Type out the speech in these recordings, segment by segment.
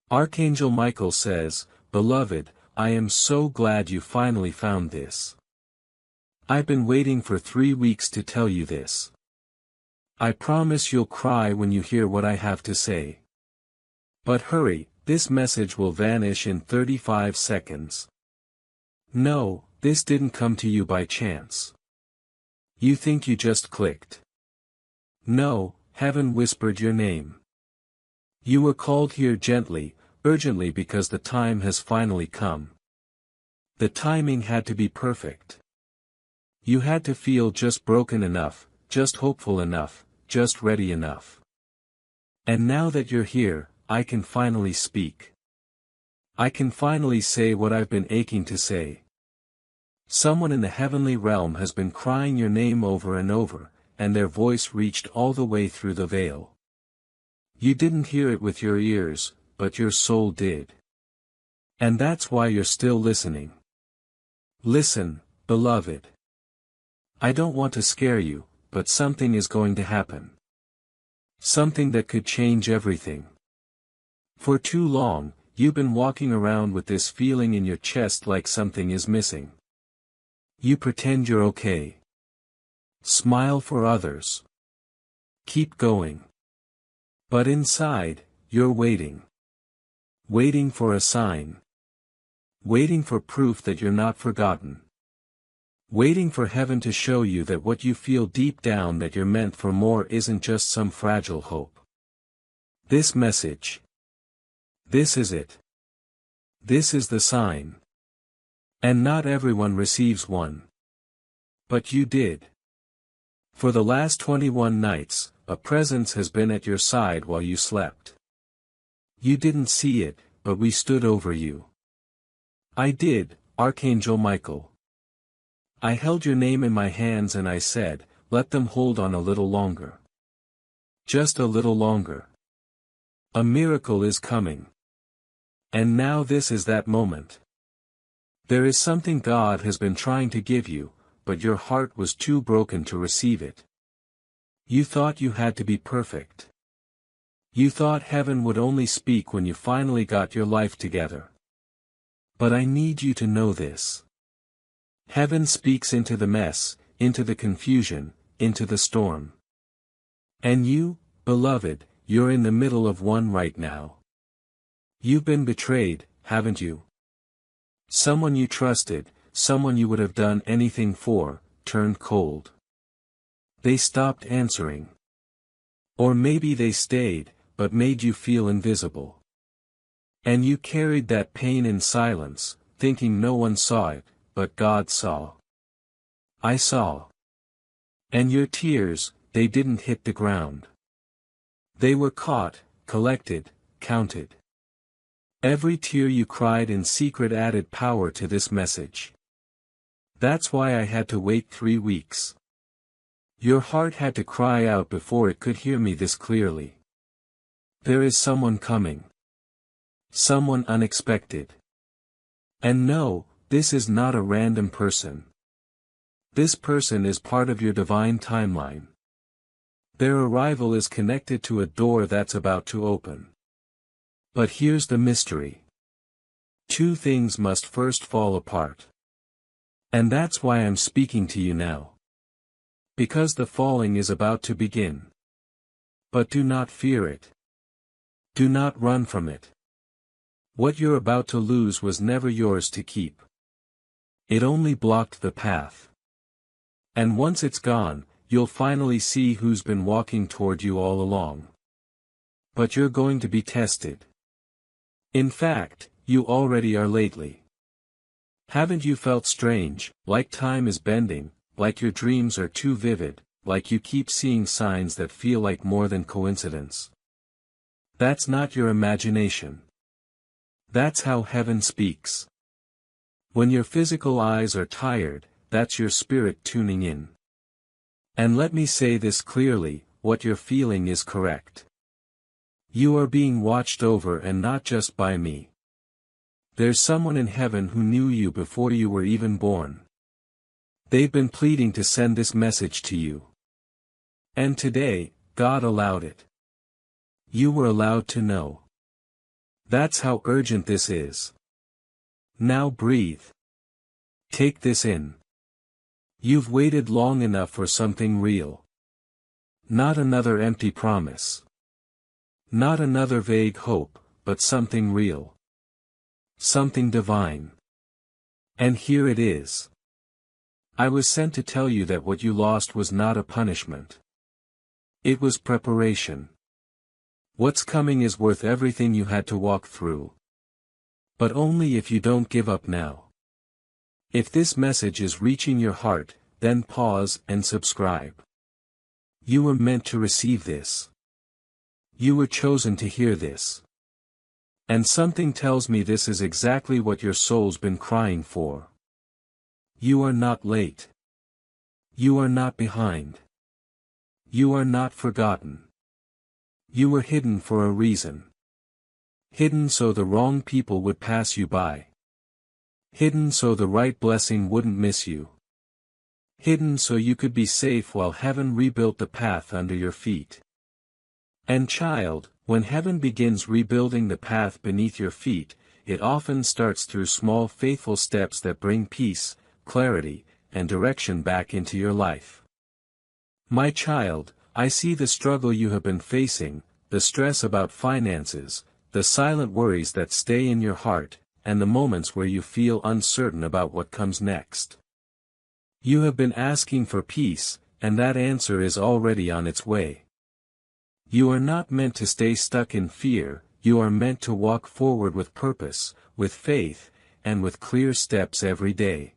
Archangel Michael says, "Beloved, I am so glad you finally found this. I've been waiting for 3 weeks to tell you this. I promise you'll cry when you hear what I have to say. But hurry, this message will vanish in 35 seconds. No, this didn't come to you by chance. You think you just clicked. No, heaven whispered your name. You were called here gently, urgently because the time has finally come. The timing had to be perfect. You had to feel just broken enough, just hopeful enough, just ready enough. And now that you're here, I can finally speak. I can finally say what I've been aching to say. Someone in the heavenly realm has been crying your name over and over, and their voice reached all the way through the veil. You didn't hear it with your ears, but your soul did. And that's why you're still listening. Listen, beloved. I don't want to scare you, but something is going to happen. Something that could change everything. For too long, you've been walking around with this feeling in your chest like something is missing. You pretend you're okay. Smile for others. Keep going. But inside, you're waiting. Waiting for a sign. Waiting for proof that you're not forgotten. Waiting for heaven to show you that what you feel deep down that you're meant for more isn't just some fragile hope. This message. This is it. This is the sign. And not everyone receives one. But you did. For the last 21 nights, a presence has been at your side while you slept. You didn't see it, but we stood over you. I did, Archangel Michael. I held your name in my hands and I said, let them hold on a little longer. Just a little longer. A miracle is coming. And now this is that moment. There is something God has been trying to give you, but your heart was too broken to receive it. You thought you had to be perfect. You thought heaven would only speak when you finally got your life together. But I need you to know this. Heaven speaks into the mess, into the confusion, into the storm. And you, beloved, you're in the middle of one right now. You've been betrayed, haven't you? Someone you trusted, someone you would have done anything for, turned cold. They stopped answering. Or maybe they stayed, but made you feel invisible. And you carried that pain in silence, thinking no one saw it, but God saw. I saw. And your tears, they didn't hit the ground. They were caught, collected, counted. Every tear you cried in secret added power to this message. That's why I had to wait 3 weeks. Your heart had to cry out before it could hear me this clearly. There is someone coming. Someone unexpected. And no, this is not a random person. This person is part of your divine timeline. Their arrival is connected to a door that's about to open. But here's the mystery. 2 things must first fall apart. And that's why I'm speaking to you now. Because the falling is about to begin. But do not fear it. Do not run from it. What you're about to lose was never yours to keep. It only blocked the path. And once it's gone, you'll finally see who's been walking toward you all along. But you're going to be tested. In fact, you already are lately. Haven't you felt strange, like time is bending, like your dreams are too vivid, like you keep seeing signs that feel like more than coincidence? That's not your imagination. That's how heaven speaks. When your physical eyes are tired, that's your spirit tuning in. And let me say this clearly, what you're feeling is correct. You are being watched over and not just by me. There's someone in heaven who knew you before you were even born. They've been pleading to send this message to you. And today, God allowed it. You were allowed to know. That's how urgent this is. Now breathe. Take this in. You've waited long enough for something real. Not another empty promise. Not another vague hope, but something real. Something divine. And here it is. I was sent to tell you that what you lost was not a punishment. It was preparation. What's coming is worth everything you had to walk through. But only if you don't give up now. If this message is reaching your heart, then pause and subscribe. You were meant to receive this. You were chosen to hear this. And something tells me this is exactly what your soul's been crying for. You are not late. You are not behind. You are not forgotten. You were hidden for a reason. Hidden so the wrong people would pass you by. Hidden so the right blessing wouldn't miss you. Hidden so you could be safe while heaven rebuilt the path under your feet. And child, when heaven begins rebuilding the path beneath your feet, it often starts through small faithful steps that bring peace, clarity, and direction back into your life. My child, I see the struggle you have been facing, the stress about finances, the silent worries that stay in your heart, and the moments where you feel uncertain about what comes next. You have been asking for peace, and that answer is already on its way. You are not meant to stay stuck in fear, you are meant to walk forward with purpose, with faith, and with clear steps every day.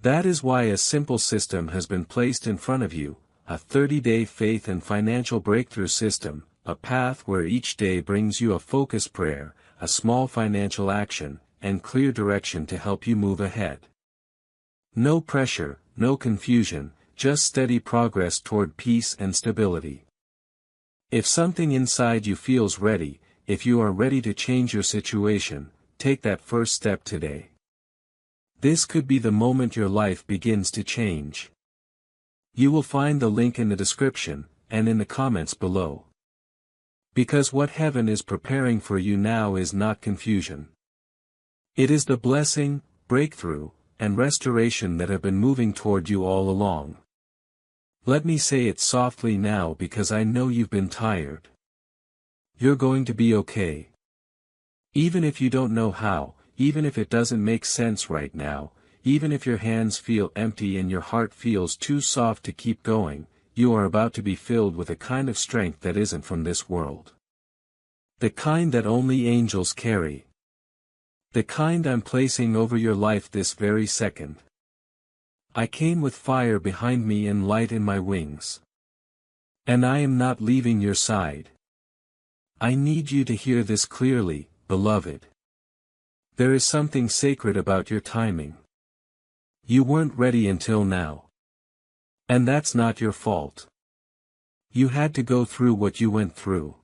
That is why a simple system has been placed in front of you, a 30-day faith and financial breakthrough system, a path where each day brings you a focused prayer, a small financial action, and clear direction to help you move ahead. No pressure, no confusion, just steady progress toward peace and stability. If something inside you feels ready, if you are ready to change your situation, take that first step today. This could be the moment your life begins to change. You will find the link in the description, and in the comments below. Because what heaven is preparing for you now is not confusion. It is the blessing, breakthrough, and restoration that have been moving toward you all along. Let me say it softly now because I know you've been tired. You're going to be okay. Even if you don't know how, even if it doesn't make sense right now, even if your hands feel empty and your heart feels too soft to keep going, you are about to be filled with a kind of strength that isn't from this world. The kind that only angels carry. The kind I'm placing over your life this very second. I came with fire behind me and light in my wings. And I am not leaving your side. I need you to hear this clearly, beloved. There is something sacred about your timing. You weren't ready until now. And that's not your fault. You had to go through what you went through.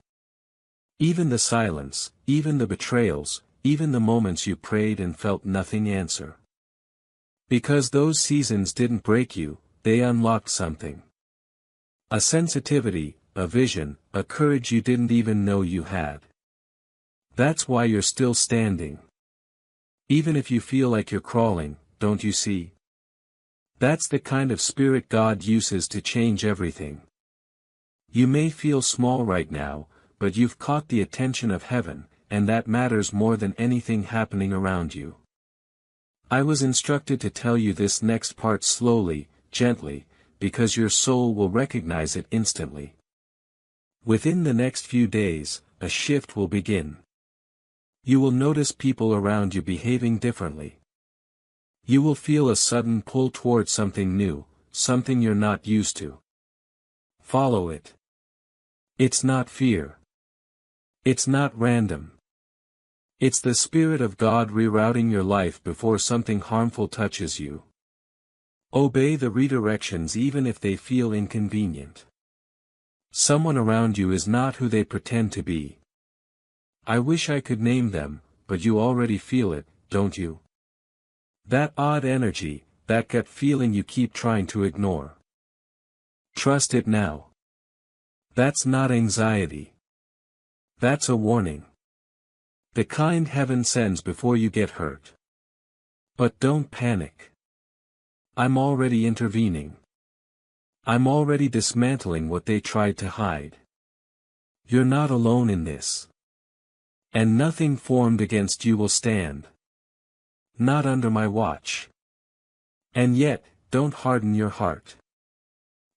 Even the silence, even the betrayals, even the moments you prayed and felt nothing answer. Because those seasons didn't break you, they unlocked something. A sensitivity, a vision, a courage you didn't even know you had. That's why you're still standing. Even if you feel like you're crawling, don't you see? That's the kind of spirit God uses to change everything. You may feel small right now, but you've caught the attention of heaven, and that matters more than anything happening around you. I was instructed to tell you this next part slowly, gently, because your soul will recognize it instantly. Within the next few days, a shift will begin. You will notice people around you behaving differently. You will feel a sudden pull toward something new, something you're not used to. Follow it. It's not fear. It's not random. It's the Spirit of God rerouting your life before something harmful touches you. Obey the redirections even if they feel inconvenient. Someone around you is not who they pretend to be. I wish I could name them, but you already feel it, don't you? That odd energy, that gut feeling you keep trying to ignore. Trust it now. That's not anxiety. That's a warning. The kind heaven sends before you get hurt. But don't panic. I'm already intervening. I'm already dismantling what they tried to hide. You're not alone in this. And nothing formed against you will stand. Not under my watch. And yet, don't harden your heart.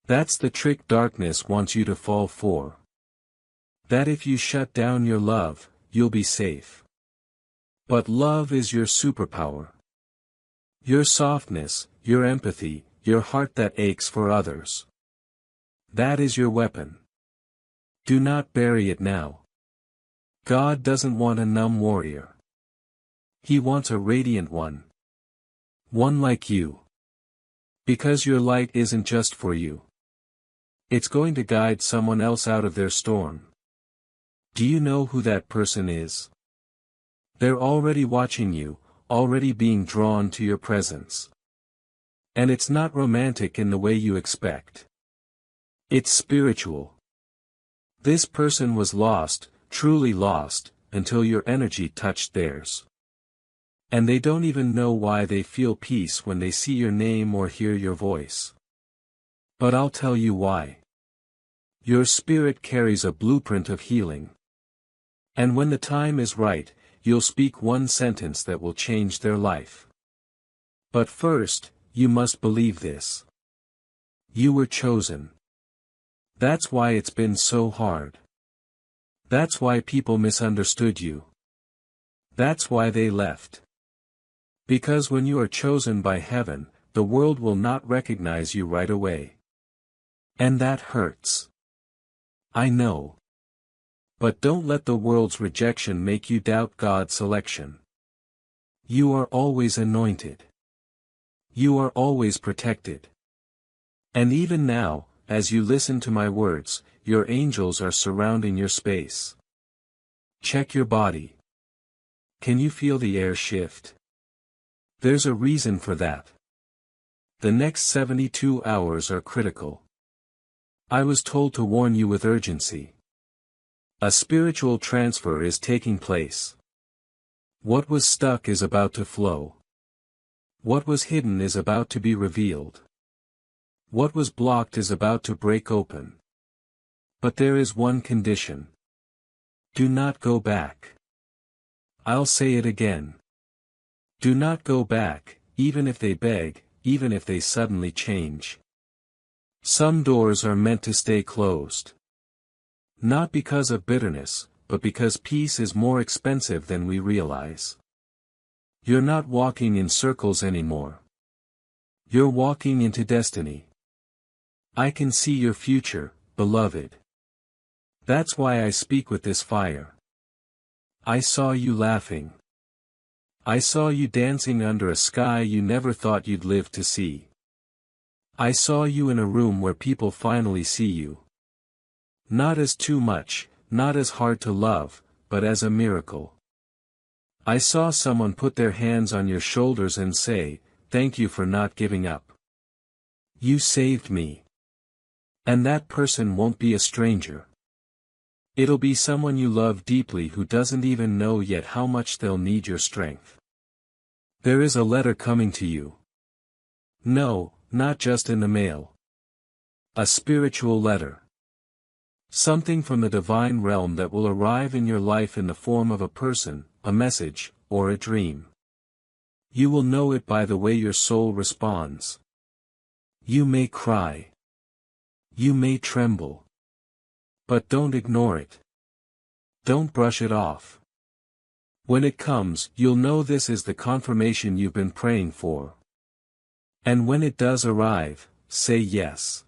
That's the trick darkness wants you to fall for. That if you shut down your love, you'll be safe. But love is your superpower. Your softness, your empathy, your heart that aches for others. That is your weapon. Do not bury it now. God doesn't want a numb warrior. He wants a radiant one. One like you. Because your light isn't just for you. It's going to guide someone else out of their storm. Do you know who that person is? They're already watching you, already being drawn to your presence. And it's not romantic in the way you expect. It's spiritual. This person was lost, truly lost, until your energy touched theirs. And they don't even know why they feel peace when they see your name or hear your voice. But I'll tell you why. Your spirit carries a blueprint of healing. And when the time is right, you'll speak one sentence that will change their life. But first, you must believe this. You were chosen. That's why it's been so hard. That's why people misunderstood you. That's why they left. Because when you are chosen by heaven, the world will not recognize you right away. And that hurts. I know. But don't let the world's rejection make you doubt God's selection. You are always anointed. You are always protected. And even now, as you listen to my words, your angels are surrounding your space. Check your body. Can you feel the air shift? There's a reason for that. The next 72 hours are critical. I was told to warn you with urgency. A spiritual transfer is taking place. What was stuck is about to flow. What was hidden is about to be revealed. What was blocked is about to break open. But there is one condition. Do not go back. I'll say it again. Do not go back, even if they beg, even if they suddenly change. Some doors are meant to stay closed. Not because of bitterness, but because peace is more expensive than we realize. You're not walking in circles anymore. You're walking into destiny. I can see your future, beloved. That's why I speak with this fire. I saw you laughing. I saw you dancing under a sky you never thought you'd live to see. I saw you in a room where people finally see you. Not as too much, not as hard to love, but as a miracle. I saw someone put their hands on your shoulders and say, "Thank you for not giving up. You saved me." And that person won't be a stranger. It'll be someone you love deeply who doesn't even know yet how much they'll need your strength. There is a letter coming to you. No, not just in the mail. A spiritual letter. Something from the divine realm that will arrive in your life in the form of a person, a message, or a dream. You will know it by the way your soul responds. You may cry. You may tremble. But don't ignore it. Don't brush it off. When it comes, you'll know this is the confirmation you've been praying for. And when it does arrive, say yes.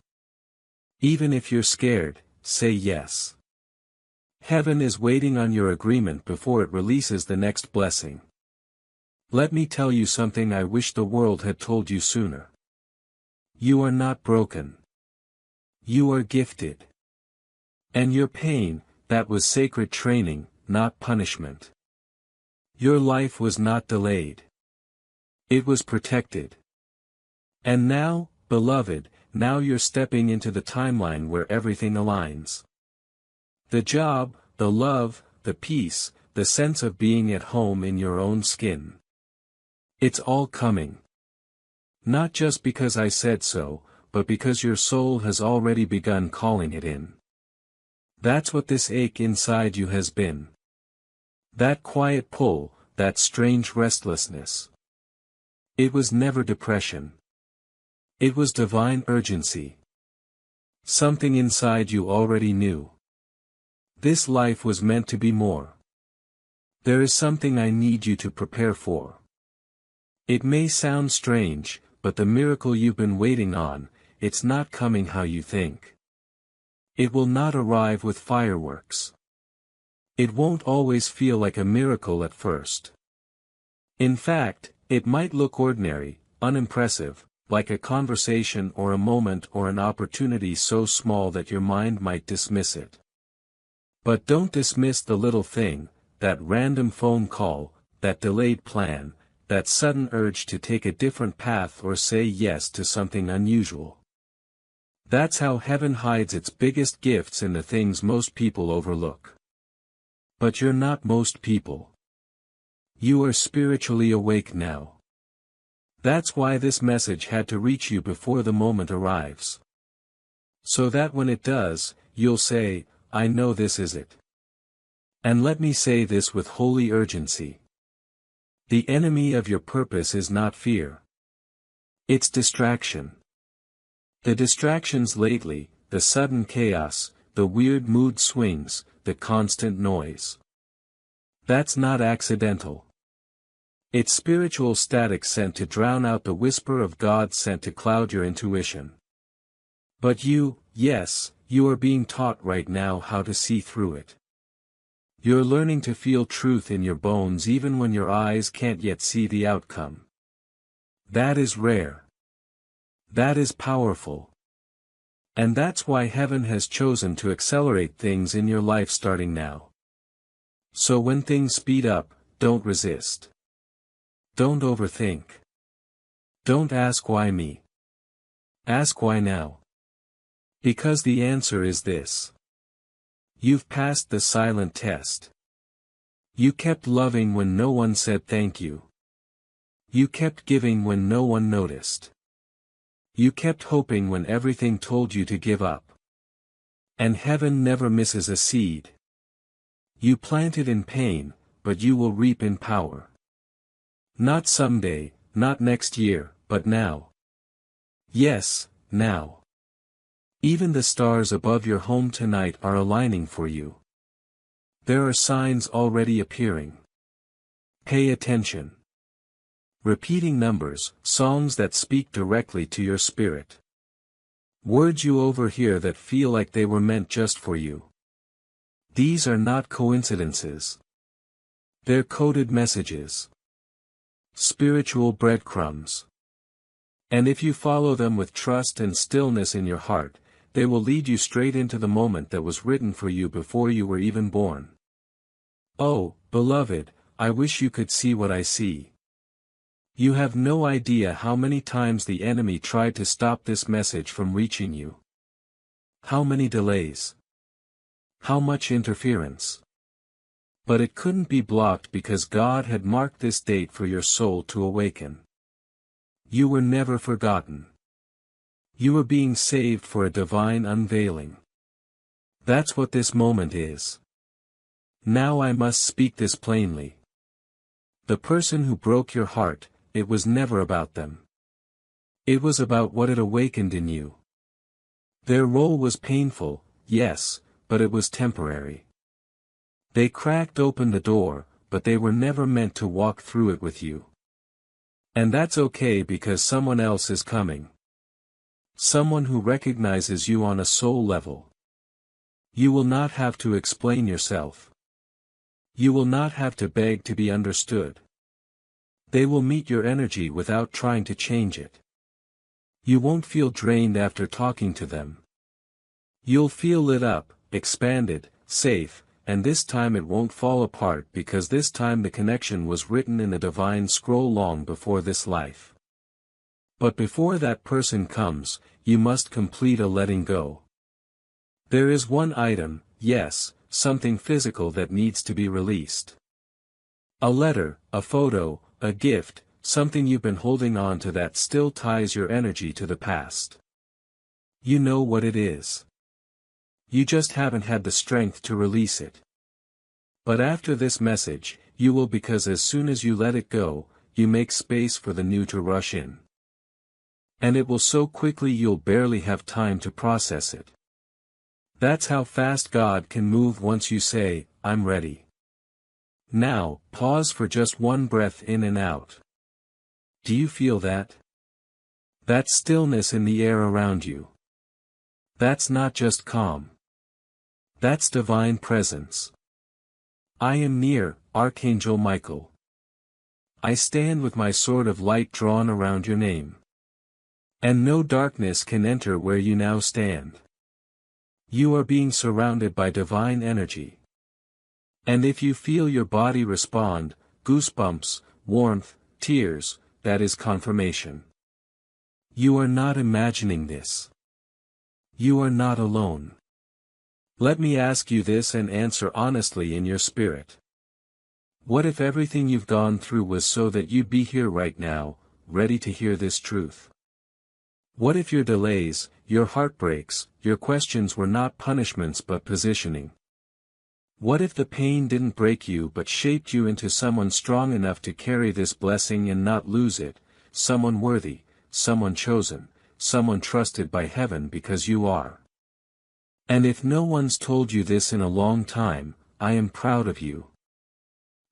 Even if you're scared, say yes. Heaven is waiting on your agreement before it releases the next blessing. Let me tell you something I wish the world had told you sooner. You are not broken. You are gifted. And your pain, that was sacred training, not punishment. Your life was not delayed. It was protected. And now, beloved, now you're stepping into the timeline where everything aligns. The job, the love, the peace, the sense of being at home in your own skin. It's all coming. Not just because I said so, but because your soul has already begun calling it in. That's what this ache inside you has been. That quiet pull, that strange restlessness. It was never depression. It was divine urgency. Something inside you already knew. This life was meant to be more. There is something I need you to prepare for. It may sound strange, but the miracle you've been waiting on, it's not coming how you think. It will not arrive with fireworks. It won't always feel like a miracle at first. In fact, it might look ordinary, unimpressive, like a conversation or a moment or an opportunity so small that your mind might dismiss it. But don't dismiss the little thing, that random phone call, that delayed plan, that sudden urge to take a different path or say yes to something unusual. That's how heaven hides its biggest gifts in the things most people overlook. But you're not most people. You are spiritually awake now. That's why this message had to reach you before the moment arrives. So that when it does, you'll say, I know this is it. And let me say this with holy urgency. The enemy of your purpose is not fear. It's distraction. The distractions lately, the sudden chaos, the weird mood swings, the constant noise. That's not accidental. It's spiritual static sent to drown out the whisper of God sent to cloud your intuition. But yes, you are being taught right now how to see through it. You're learning to feel truth in your bones even when your eyes can't yet see the outcome. That is rare. That is powerful. And that's why heaven has chosen to accelerate things in your life starting now. So when things speed up, don't resist. Don't overthink. Don't ask why me. Ask why now. Because the answer is this. You've passed the silent test. You kept loving when no one said thank you. You kept giving when no one noticed. You kept hoping when everything told you to give up. And heaven never misses a seed. You planted in pain, but you will reap in power. Not someday, not next year, but now. Yes, now. Even the stars above your home tonight are aligning for you. There are signs already appearing. Pay attention. Repeating numbers, songs that speak directly to your spirit. Words you overhear that feel like they were meant just for you. These are not coincidences. They're coded messages. Spiritual breadcrumbs. And if you follow them with trust and stillness in your heart, they will lead you straight into the moment that was written for you before you were even born. Oh, beloved, I wish you could see what I see. You have no idea how many times the enemy tried to stop this message from reaching you. How many delays. How much interference. But it couldn't be blocked because God had marked this date for your soul to awaken. You were never forgotten. You were being saved for a divine unveiling. That's what this moment is. Now I must speak this plainly. The person who broke your heart, it was never about them. It was about what it awakened in you. Their role was painful, yes, but it was temporary. They cracked open the door, but they were never meant to walk through it with you. And that's okay because someone else is coming. Someone who recognizes you on a soul level. You will not have to explain yourself. You will not have to beg to be understood. They will meet your energy without trying to change it. You won't feel drained after talking to them. You'll feel lit up, expanded, safe, and this time it won't fall apart because this time the connection was written in a divine scroll long before this life. But before that person comes, you must complete a letting go. There is one item, yes, something physical that needs to be released. A letter, a photo, a gift, something you've been holding on to that still ties your energy to the past. You know what it is. You just haven't had the strength to release it. But after this message, you will, because as soon as you let it go, you make space for the new to rush in. And it will so quickly you'll barely have time to process it. That's how fast God can move once you say, I'm ready. Now, pause for just one breath in and out. Do you feel that? That stillness in the air around you. That's not just calm. That's divine presence. I am near, Archangel Michael. I stand with my sword of light drawn around your name. And no darkness can enter where you now stand. You are being surrounded by divine energy. And if you feel your body respond, goosebumps, warmth, tears, that is confirmation. You are not imagining this. You are not alone. Let me ask you this and answer honestly in your spirit. What if everything you've gone through was so that you'd be here right now, ready to hear this truth? What if your delays, your heartbreaks, your questions were not punishments but positioning? What if the pain didn't break you but shaped you into someone strong enough to carry this blessing and not lose it, someone worthy, someone chosen, someone trusted by heaven because you are? And if no one's told you this in a long time, I am proud of you.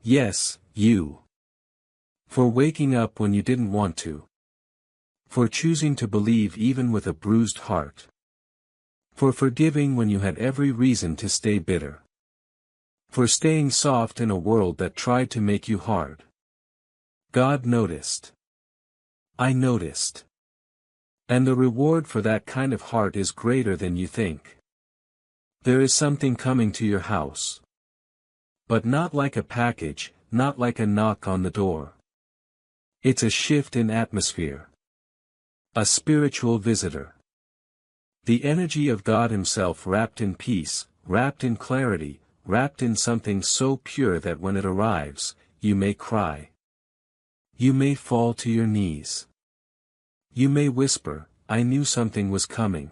Yes, you. For waking up when you didn't want to. For choosing to believe even with a bruised heart. For forgiving when you had every reason to stay bitter. For staying soft in a world that tried to make you hard. God noticed. I noticed. And the reward for that kind of heart is greater than you think. There is something coming to your house. But not like a package, not like a knock on the door. It's a shift in atmosphere. A spiritual visitor. The energy of God Himself wrapped in peace, wrapped in clarity, wrapped in something so pure that when it arrives, you may cry. You may fall to your knees. You may whisper, I knew something was coming.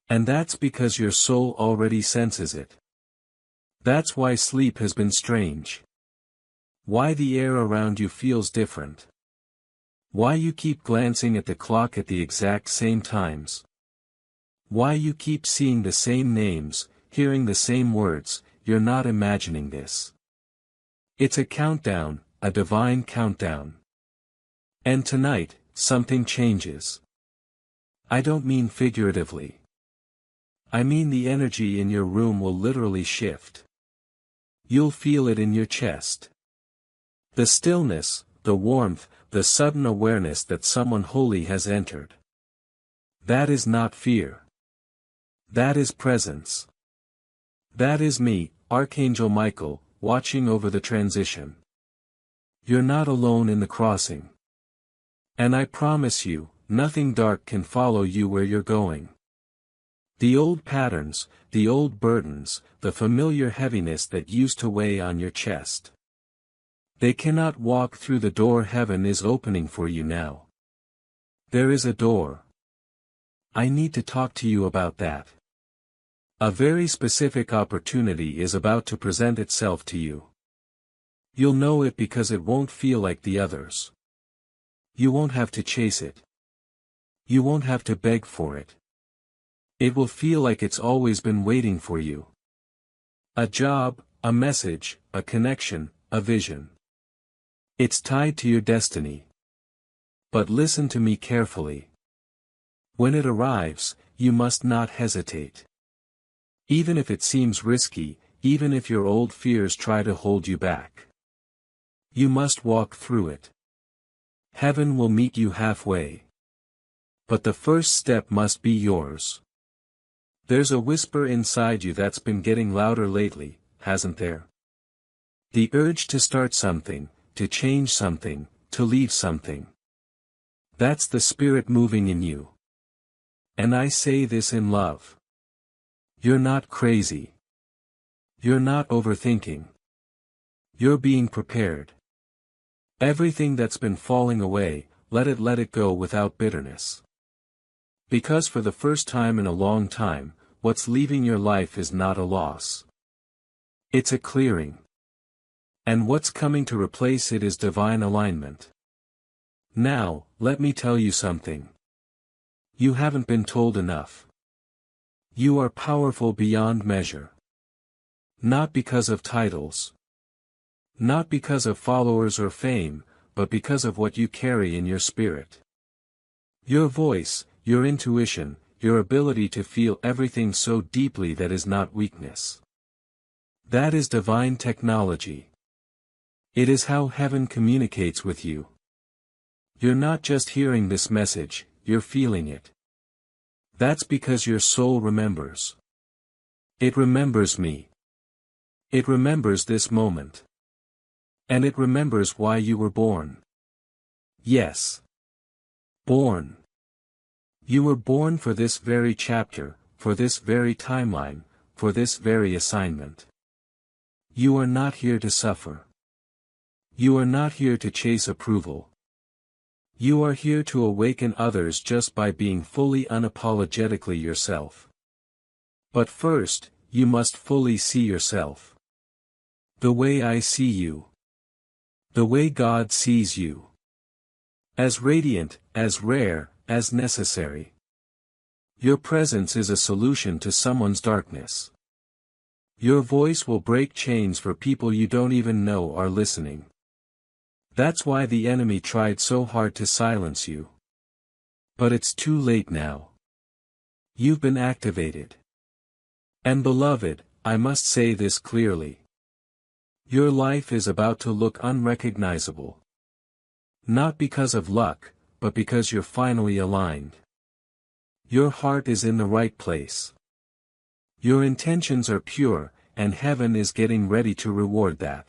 And that's because your soul already senses it. That's why sleep has been strange. Why the air around you feels different. Why you keep glancing at the clock at the exact same times. Why you keep seeing the same names, hearing the same words. You're not imagining this. It's a countdown, a divine countdown. And tonight, something changes. I don't mean figuratively. I mean the energy in your room will literally shift. You'll feel it in your chest. The stillness, the warmth, the sudden awareness that someone holy has entered. That is not fear. That is presence. That is me, Archangel Michael, watching over the transition. You're not alone in the crossing. And I promise you, nothing dark can follow you where you're going. The old patterns, the old burdens, the familiar heaviness that used to weigh on your chest. They cannot walk through the door heaven is opening for you now. There is a door. I need to talk to you about that. A very specific opportunity is about to present itself to you. You'll know it because it won't feel like the others. You won't have to chase it. You won't have to beg for it. It will feel like it's always been waiting for you. A job, a message, a connection, a vision. It's tied to your destiny. But listen to me carefully. When it arrives, you must not hesitate. Even if it seems risky, even if your old fears try to hold you back. You must walk through it. Heaven will meet you halfway. But the first step must be yours. There's a whisper inside you that's been getting louder lately, hasn't there? The urge to start something, to change something, to leave something. That's the Spirit moving in you. And I say this in love. You're not crazy. You're not overthinking. You're being prepared. Everything that's been falling away, let it go without bitterness. Because for the first time in a long time, what's leaving your life is not a loss. It's a clearing. And what's coming to replace it is divine alignment. Now, let me tell you something. You haven't been told enough. You are powerful beyond measure. Not because of titles. Not because of followers or fame, but because of what you carry in your spirit. Your voice, your intuition, your ability to feel everything so deeply that is not weakness. That is divine technology. It is how heaven communicates with you. You're not just hearing this message, you're feeling it. That's because your soul remembers. It remembers me. It remembers this moment. And it remembers why you were born. Yes. Born. You were born for this very chapter, for this very timeline, for this very assignment. You are not here to suffer. You are not here to chase approval. You are here to awaken others just by being fully unapologetically yourself. But first, you must fully see yourself. The way I see you. The way God sees you. As radiant, as rare, as necessary. Your presence is a solution to someone's darkness. Your voice will break chains for people you don't even know are listening. That's why the enemy tried so hard to silence you. But it's too late now. You've been activated. And beloved, I must say this clearly. Your life is about to look unrecognizable. Not because of luck, but because you're finally aligned. Your heart is in the right place. Your intentions are pure, and heaven is getting ready to reward that.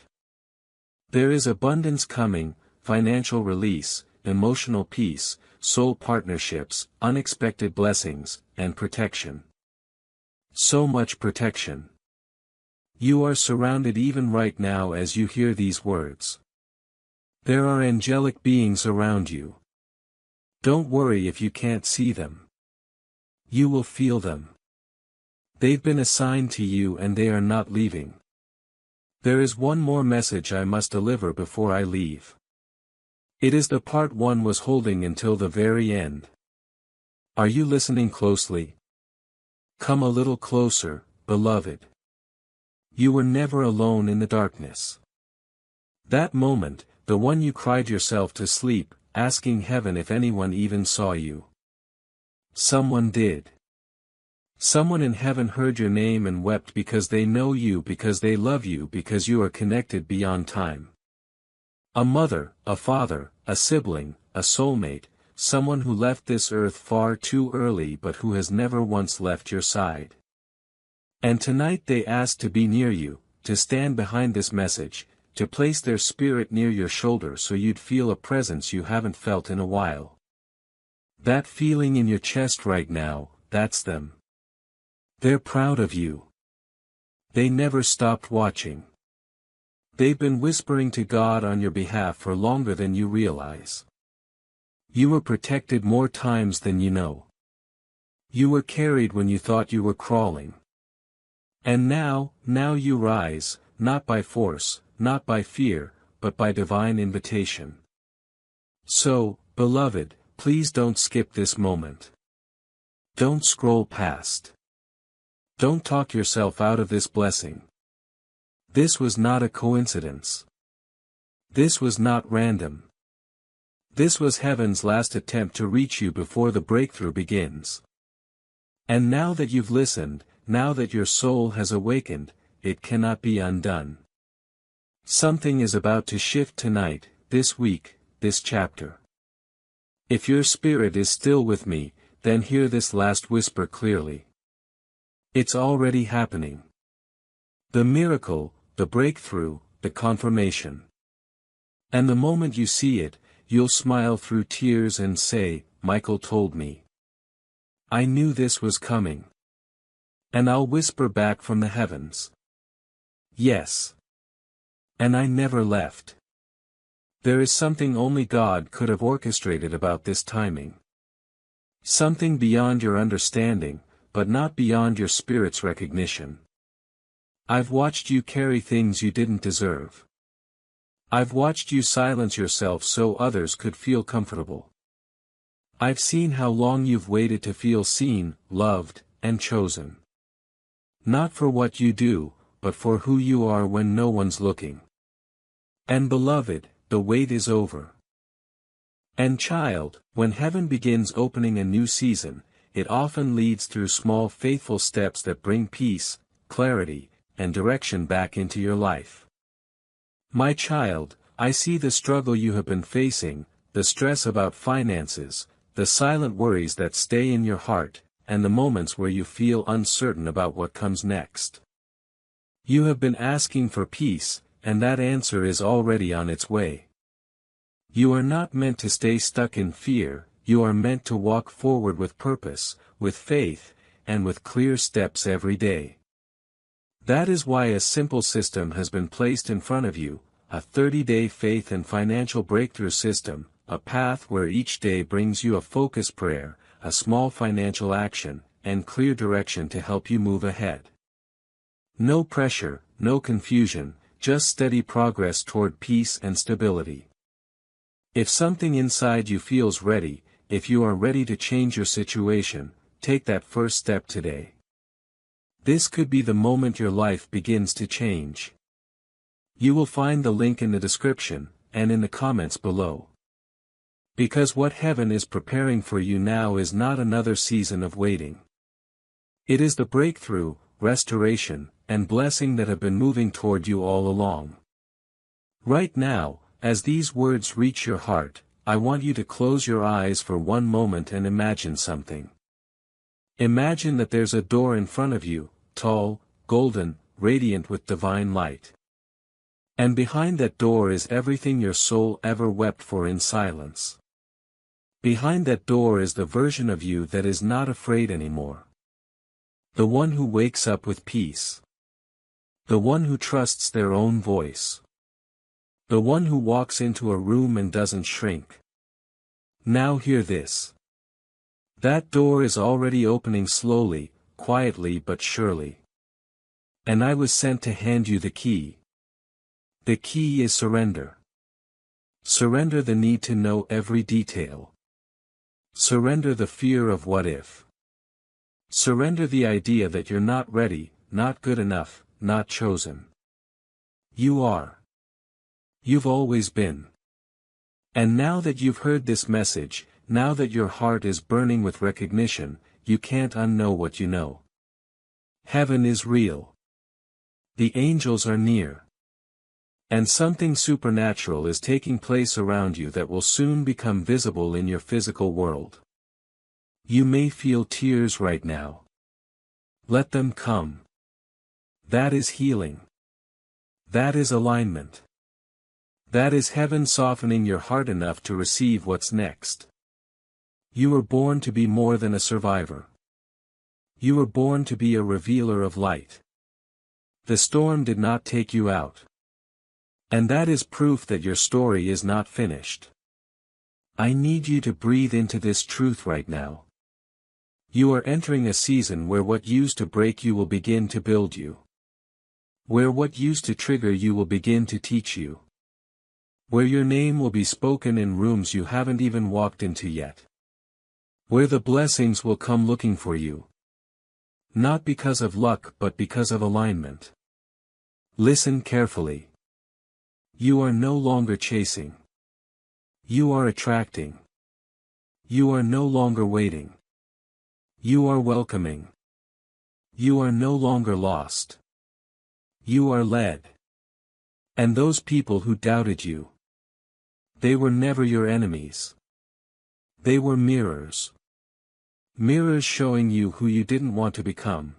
There is abundance coming, financial release, emotional peace, soul partnerships, unexpected blessings, and protection. So much protection. You are surrounded even right now as you hear these words. There are angelic beings around you. Don't worry if you can't see them. You will feel them. They've been assigned to you and they are not leaving. There is one more message I must deliver before I leave. It is the part one was holding until the very end. Are you listening closely? Come a little closer, beloved. You were never alone in the darkness. That moment, the one you cried yourself to sleep, asking heaven if anyone even saw you. Someone did. Someone in heaven heard your name and wept because they know you, because they love you, because you are connected beyond time. A mother, a father, a sibling, a soulmate, someone who left this earth far too early but who has never once left your side. And tonight they ask to be near you, to stand behind this message, to place their spirit near your shoulder so you'd feel a presence you haven't felt in a while. That feeling in your chest right now, that's them. They're proud of you. They never stopped watching. They've been whispering to God on your behalf for longer than you realize. You were protected more times than you know. You were carried when you thought you were crawling. And now you rise, not by force, not by fear, but by divine invitation. So, beloved, please don't skip this moment. Don't scroll past. Don't talk yourself out of this blessing. This was not a coincidence. This was not random. This was heaven's last attempt to reach you before the breakthrough begins. And now that you've listened, now that your soul has awakened, it cannot be undone. Something is about to shift tonight, this week, this chapter. If your spirit is still with me, then hear this last whisper clearly. It's already happening. The miracle, the breakthrough, the confirmation. And the moment you see it, you'll smile through tears and say, Michael told me. I knew this was coming. And I'll whisper back from the heavens. Yes. And I never left. There is something only God could have orchestrated about this timing. Something beyond your understanding, but not beyond your spirit's recognition. I've watched you carry things you didn't deserve. I've watched you silence yourself so others could feel comfortable. I've seen how long you've waited to feel seen, loved, and chosen. Not for what you do, but for who you are when no one's looking. And beloved, the wait is over. And child, when heaven begins opening a new season, it often leads through small faithful steps that bring peace, clarity, and direction back into your life. My child, I see the struggle you have been facing, the stress about finances, the silent worries that stay in your heart, and the moments where you feel uncertain about what comes next. You have been asking for peace, and that answer is already on its way. You are not meant to stay stuck in fear, you are meant to walk forward with purpose, with faith, and with clear steps every day. That is why a simple system has been placed in front of you, a 30-day faith and financial breakthrough system, a path where each day brings you a focused prayer, a small financial action, and clear direction to help you move ahead. No pressure, no confusion, just steady progress toward peace and stability. If something inside you feels ready, if you are ready to change your situation, take that first step today. This could be the moment your life begins to change. You will find the link in the description, and in the comments below. Because what heaven is preparing for you now is not another season of waiting. It is the breakthrough, restoration, and blessing that have been moving toward you all along. Right now, as these words reach your heart, I want you to close your eyes for one moment and imagine something. Imagine that there's a door in front of you, tall, golden, radiant with divine light. And behind that door is everything your soul ever wept for in silence. Behind that door is the version of you that is not afraid anymore. The one who wakes up with peace. The one who trusts their own voice. The one who walks into a room and doesn't shrink. Now hear this. That door is already opening slowly, quietly but surely. And I was sent to hand you the key. The key is surrender. Surrender the need to know every detail. Surrender the fear of what if. Surrender the idea that you're not ready, not good enough, not chosen. You are. You've always been. And now that you've heard this message, now that your heart is burning with recognition, you can't unknow what you know. Heaven is real. The angels are near. And something supernatural is taking place around you that will soon become visible in your physical world. You may feel tears right now. Let them come. That is healing. That is alignment. That is heaven softening your heart enough to receive what's next. You were born to be more than a survivor. You were born to be a revealer of light. The storm did not take you out. And that is proof that your story is not finished. I need you to breathe into this truth right now. You are entering a season where what used to break you will begin to build you. Where what used to trigger you will begin to teach you. Where your name will be spoken in rooms you haven't even walked into yet. Where the blessings will come looking for you. Not because of luck but because of alignment. Listen carefully. You are no longer chasing. You are attracting. You are no longer waiting. You are welcoming. You are no longer lost. You are led. And those people who doubted you, they were never your enemies. They were mirrors. Mirrors showing you who you didn't want to become.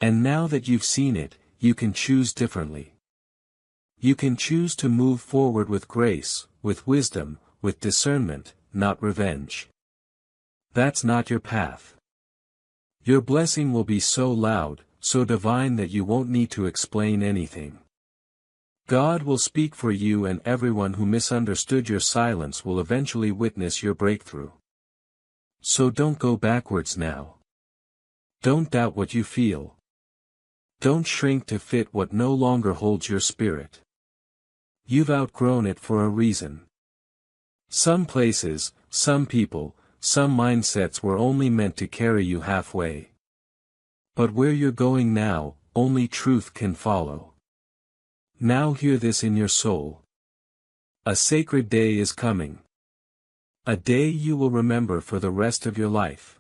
And now that you've seen it, you can choose differently. You can choose to move forward with grace, with wisdom, with discernment, not revenge. That's not your path. Your blessing will be so loud, so divine that you won't need to explain anything. God will speak for you, and everyone who misunderstood your silence will eventually witness your breakthrough. So don't go backwards now. Don't doubt what you feel. Don't shrink to fit what no longer holds your spirit. You've outgrown it for a reason. Some places, some people, some mindsets were only meant to carry you halfway. But where you're going now, only truth can follow. Now hear this in your soul. A sacred day is coming. A day you will remember for the rest of your life.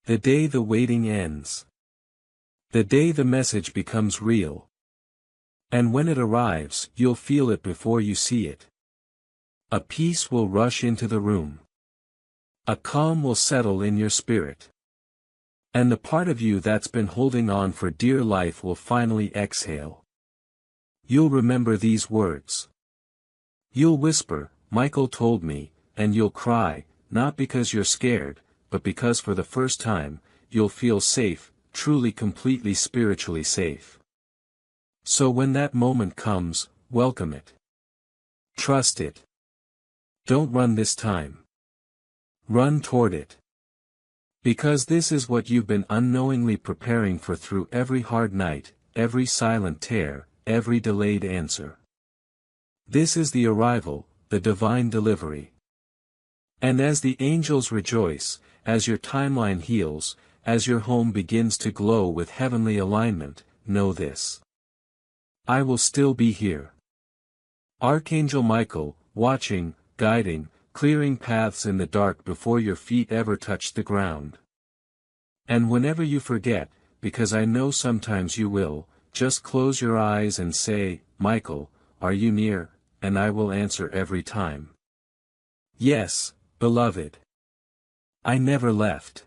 The day the waiting ends. The day the message becomes real. And when it arrives, you'll feel it before you see it. A peace will rush into the room. A calm will settle in your spirit. And the part of you that's been holding on for dear life will finally exhale. You'll remember these words. You'll whisper, "Michael told me," and you'll cry, not because you're scared, but because for the first time, you'll feel safe, truly completely spiritually safe. So when that moment comes, welcome it. Trust it. Don't run this time. Run toward it. Because this is what you've been unknowingly preparing for through every hard night, every silent tear, every delayed answer. This is the arrival, the divine delivery. And as the angels rejoice, as your timeline heals, as your home begins to glow with heavenly alignment, know this. I will still be here. Archangel Michael, watching, guiding, clearing paths in the dark before your feet ever touch the ground. And whenever you forget, because I know sometimes you will, just close your eyes and say, "Michael, are you near?" and I will answer every time. Yes, beloved. I never left.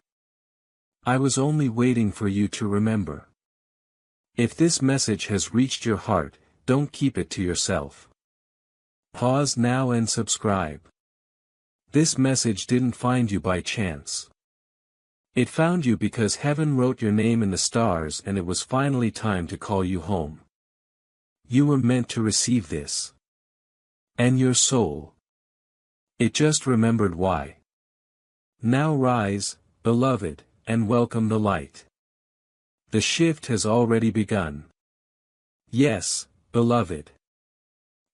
I was only waiting for you to remember. If this message has reached your heart, don't keep it to yourself. Pause now and subscribe. This message didn't find you by chance. It found you because heaven wrote your name in the stars and it was finally time to call you home. You were meant to receive this. And your soul. It just remembered why. Now rise, beloved, and welcome the light. The shift has already begun. Yes, beloved.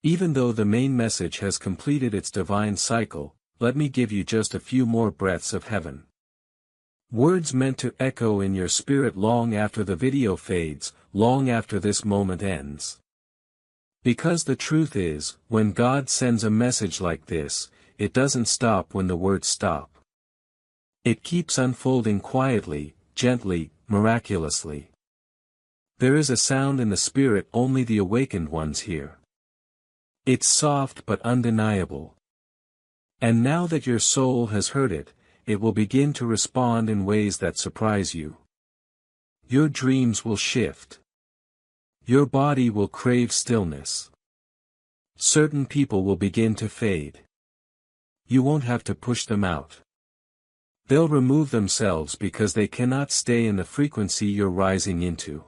Even though the main message has completed its divine cycle, let me give you just a few more breaths of heaven. Words meant to echo in your spirit long after the video fades, long after this moment ends. Because the truth is, when God sends a message like this, it doesn't stop when the words stop. It keeps unfolding quietly, gently, miraculously. There is a sound in the spirit only the awakened ones hear. It's soft but undeniable. And now that your soul has heard it, it will begin to respond in ways that surprise you. Your dreams will shift. Your body will crave stillness. Certain people will begin to fade. You won't have to push them out. They'll remove themselves because they cannot stay in the frequency you're rising into.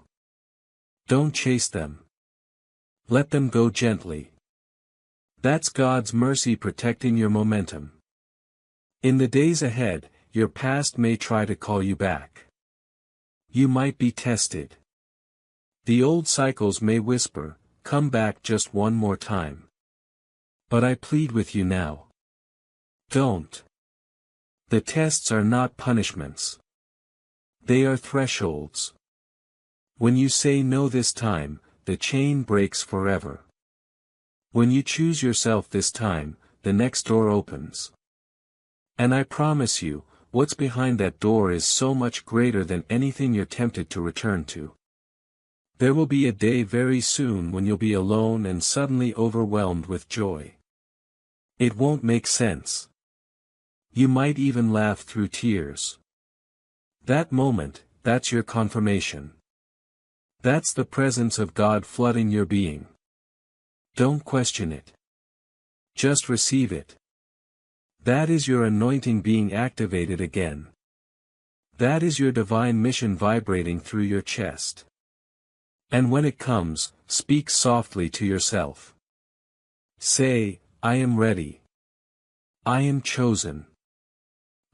Don't chase them. Let them go gently. That's God's mercy protecting your momentum. In the days ahead, your past may try to call you back. You might be tested. The old cycles may whisper, "Come back just one more time." But I plead with you now. Don't. The tests are not punishments. They are thresholds. When you say no this time, the chain breaks forever. When you choose yourself this time, the next door opens. And I promise you, what's behind that door is so much greater than anything you're tempted to return to. There will be a day very soon when you'll be alone and suddenly overwhelmed with joy. It won't make sense. You might even laugh through tears. That moment, that's your confirmation. That's the presence of God flooding your being. Don't question it. Just receive it. That is your anointing being activated again. That is your divine mission vibrating through your chest. And when it comes, speak softly to yourself. Say, I am ready. I am chosen.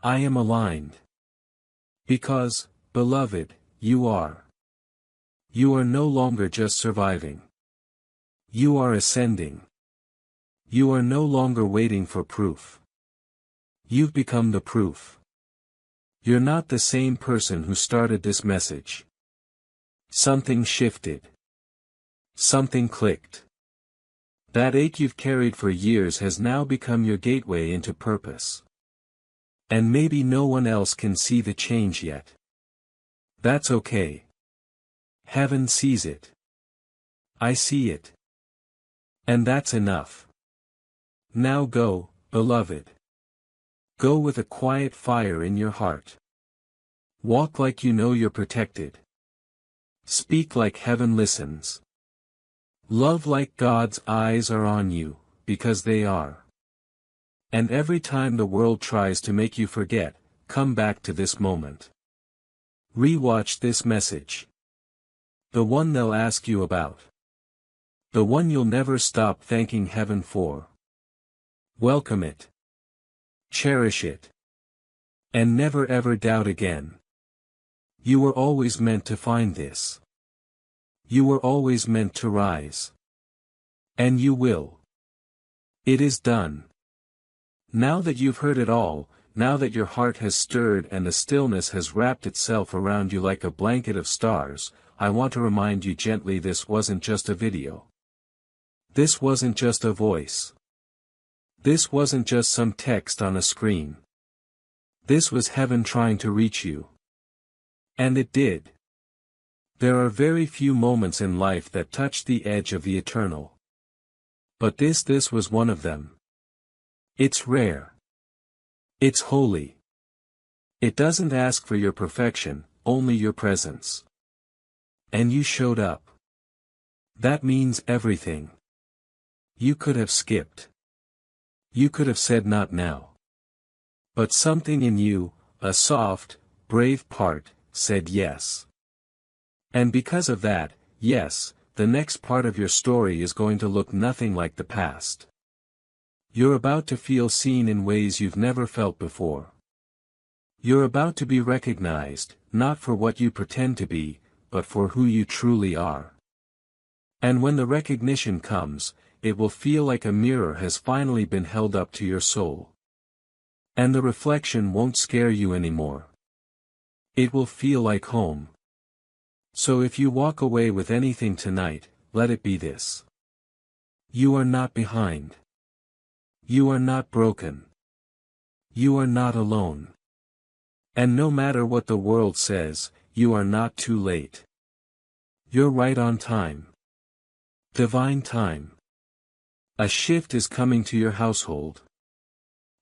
I am aligned. Because, beloved, you are. You are no longer just surviving. You are ascending. You are no longer waiting for proof. You've become the proof. You're not the same person who started this message. Something shifted. Something clicked. That ache you've carried for years has now become your gateway into purpose. And maybe no one else can see the change yet. That's okay. Heaven sees it. I see it. And that's enough. Now go, beloved. Go with a quiet fire in your heart. Walk like you know you're protected. Speak like heaven listens. Love like God's eyes are on you, because they are. And every time the world tries to make you forget, come back to this moment. Rewatch this message. The one they'll ask you about. The one you'll never stop thanking heaven for. Welcome it. Cherish it. And never ever doubt again. You were always meant to find this. You were always meant to rise. And you will. It is done. Now that you've heard it all, now that your heart has stirred and the stillness has wrapped itself around you like a blanket of stars, I want to remind you gently this wasn't just a video. This wasn't just a voice. This wasn't just some text on a screen. This was heaven trying to reach you. And it did. There are very few moments in life that touch the edge of the eternal. But this was one of them. It's rare. It's holy. It doesn't ask for your perfection, only your presence. And you showed up. That means everything. You could have skipped. You could have said not now. But something in you, a soft, brave part, said yes. And because of that, yes, the next part of your story is going to look nothing like the past. You're about to feel seen in ways you've never felt before. You're about to be recognized, not for what you pretend to be, but for who you truly are. And when the recognition comes, it will feel like a mirror has finally been held up to your soul. And the reflection won't scare you anymore. It will feel like home. So if you walk away with anything tonight, let it be this. You are not behind. You are not broken. You are not alone. And no matter what the world says, you are not too late. You're right on time. Divine time. A shift is coming to your household.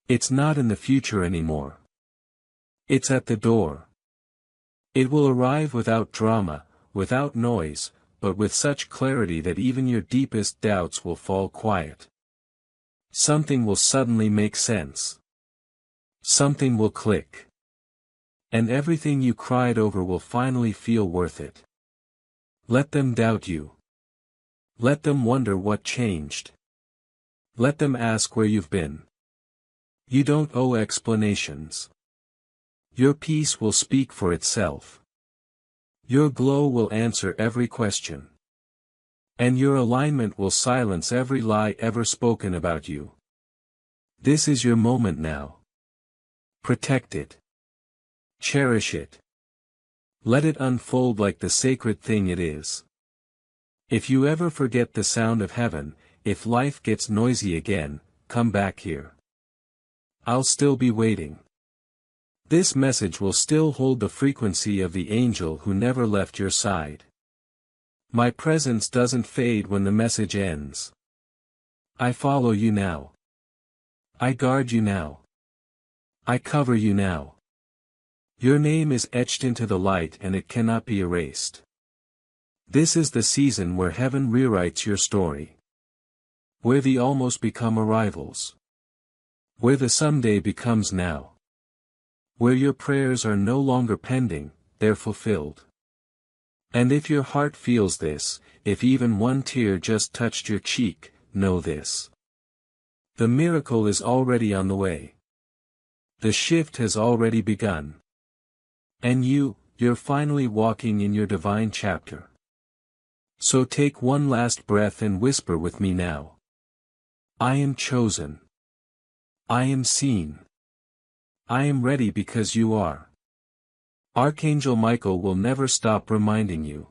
It's not in the future anymore. It's at the door. It will arrive without drama, without noise, but with such clarity that even your deepest doubts will fall quiet. Something will suddenly make sense. Something will click. And everything you cried over will finally feel worth it. Let them doubt you. Let them wonder what changed. Let them ask where you've been. You don't owe explanations. Your peace will speak for itself. Your glow will answer every question. And your alignment will silence every lie ever spoken about you. This is your moment now. Protect it. Cherish it. Let it unfold like the sacred thing it is. If you ever forget the sound of heaven, if life gets noisy again, come back here. I'll still be waiting. This message will still hold the frequency of the angel who never left your side. My presence doesn't fade when the message ends. I follow you now. I guard you now. I cover you now. Your name is etched into the light and it cannot be erased. This is the season where heaven rewrites your story. Where the almost become arrivals. Where the someday becomes now. Where your prayers are no longer pending, they're fulfilled. And if your heart feels this, if even one tear just touched your cheek, know this. The miracle is already on the way. The shift has already begun. And you're finally walking in your divine chapter. So take one last breath and whisper with me now. I am chosen. I am seen. I am ready because you are. Archangel Michael will never stop reminding you.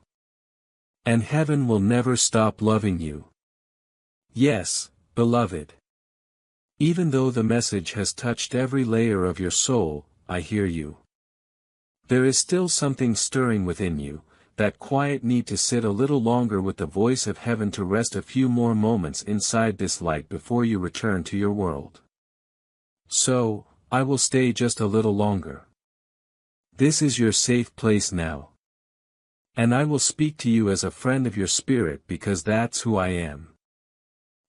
And heaven will never stop loving you. Yes, beloved. Even though the message has touched every layer of your soul, I hear you. There is still something stirring within you, that quiet need to sit a little longer with the voice of heaven, to rest a few more moments inside this light before you return to your world. So, I will stay just a little longer. This is your safe place now. And I will speak to you as a friend of your spirit because that's who I am.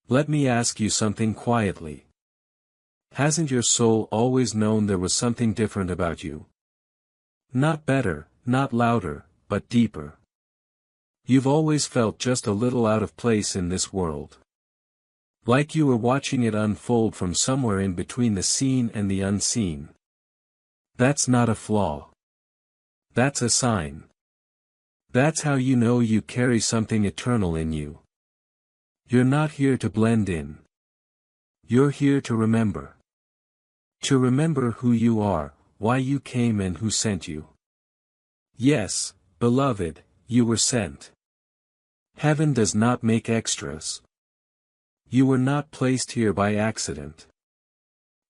Let me ask you something quietly. Hasn't your soul always known there was something different about you? Not better, not louder, but deeper. You've always felt just a little out of place in this world. Like you were watching it unfold from somewhere in between the seen and the unseen. That's not a flaw. That's a sign. That's how you know you carry something eternal in you. You're not here to blend in. You're here to remember. To remember who you are, why you came and who sent you. Yes, beloved, you were sent. Heaven does not make extras. You were not placed here by accident.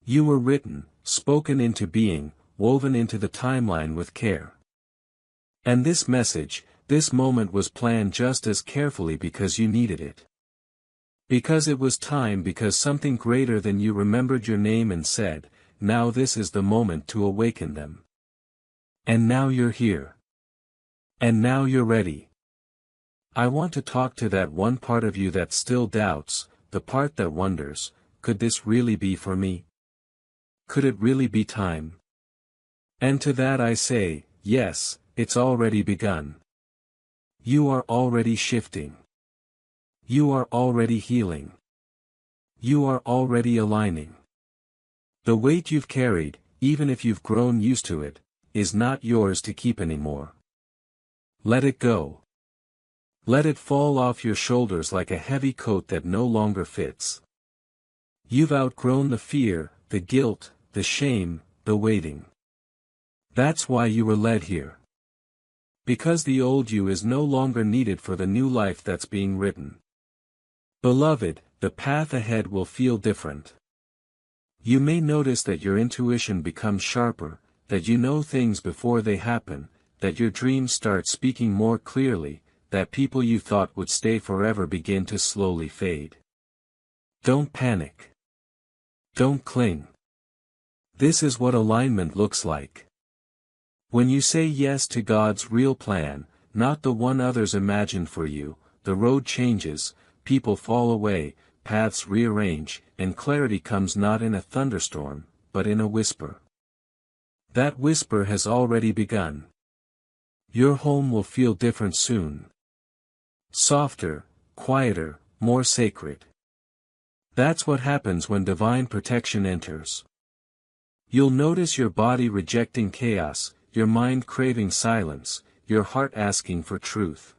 You were written, spoken into being, woven into the timeline with care. And this message, this moment was planned just as carefully because you needed it. Because it was time, because something greater than you remembered your name and said, now this is the moment to awaken them. And now you're here. And now you're ready. I want to talk to that one part of you that still doubts, the part that wonders, could this really be for me? Could it really be time? And to that I say, yes, it's already begun. You are already shifting. You are already healing. You are already aligning. The weight you've carried, even if you've grown used to it, is not yours to keep anymore. Let it go. Let it fall off your shoulders like a heavy coat that no longer fits. You've outgrown the fear, the guilt, the shame, the waiting. That's why you were led here. Because the old you is no longer needed for the new life that's being written. Beloved, the path ahead will feel different. You may notice that your intuition becomes sharper, that you know things before they happen, that your dreams start speaking more clearly, that people you thought would stay forever begin to slowly fade. Don't panic. Don't cling. This is what alignment looks like. When you say yes to God's real plan, not the one others imagined for you, the road changes, people fall away, paths rearrange, and clarity comes not in a thunderstorm, but in a whisper. That whisper has already begun. Your home will feel different soon. Softer, quieter, more sacred. That's what happens when divine protection enters. You'll notice your body rejecting chaos, your mind craving silence, your heart asking for truth.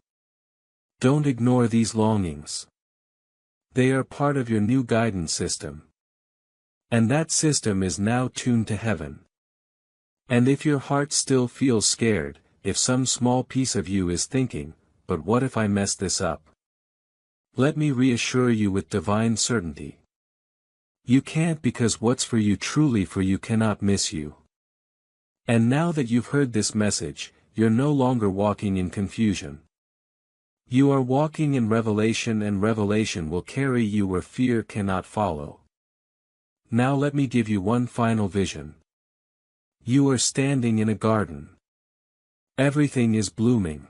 Don't ignore these longings. They are part of your new guidance system. And that system is now tuned to heaven. And if your heart still feels scared, if some small piece of you is thinking, but what if I mess this up? Let me reassure you with divine certainty. You can't, because what's for you truly for you cannot miss you. And now that you've heard this message, you're no longer walking in confusion. You are walking in revelation, and revelation will carry you where fear cannot follow. Now let me give you one final vision. You are standing in a garden. Everything is blooming.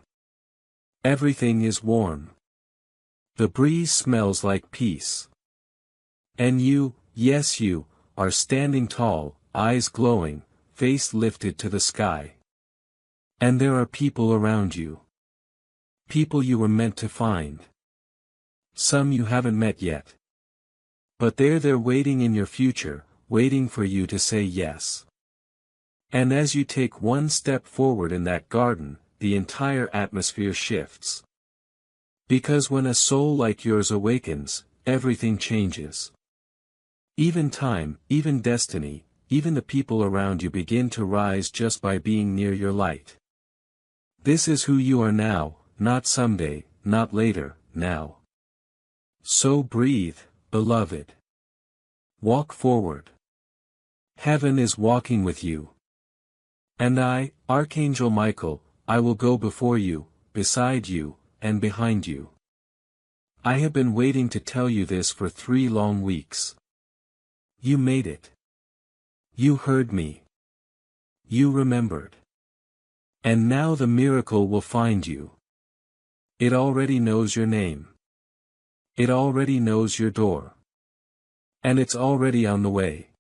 Everything is warm. The breeze smells like peace. And you, yes you, are standing tall, eyes glowing, face lifted to the sky. And there are people around you. people you were meant to find. Some you haven't met yet. But they're waiting in your future, waiting for you to say yes. And as you take one step forward in that garden, the entire atmosphere shifts. Because when a soul like yours awakens, everything changes. Even time, even destiny, even the people around you begin to rise just by being near your light. This is who you are now, not someday, not later, now. So breathe, beloved. Walk forward. Heaven is walking with you. And I, Archangel Michael, I will go before you, beside you, and behind you. I have been waiting to tell you this for 3 long weeks. You made it. You heard me. You remembered. And now the miracle will find you. It already knows your name. It already knows your door. And it's already on the way.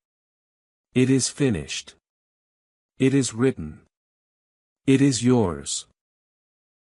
It is finished. It is written. It is yours.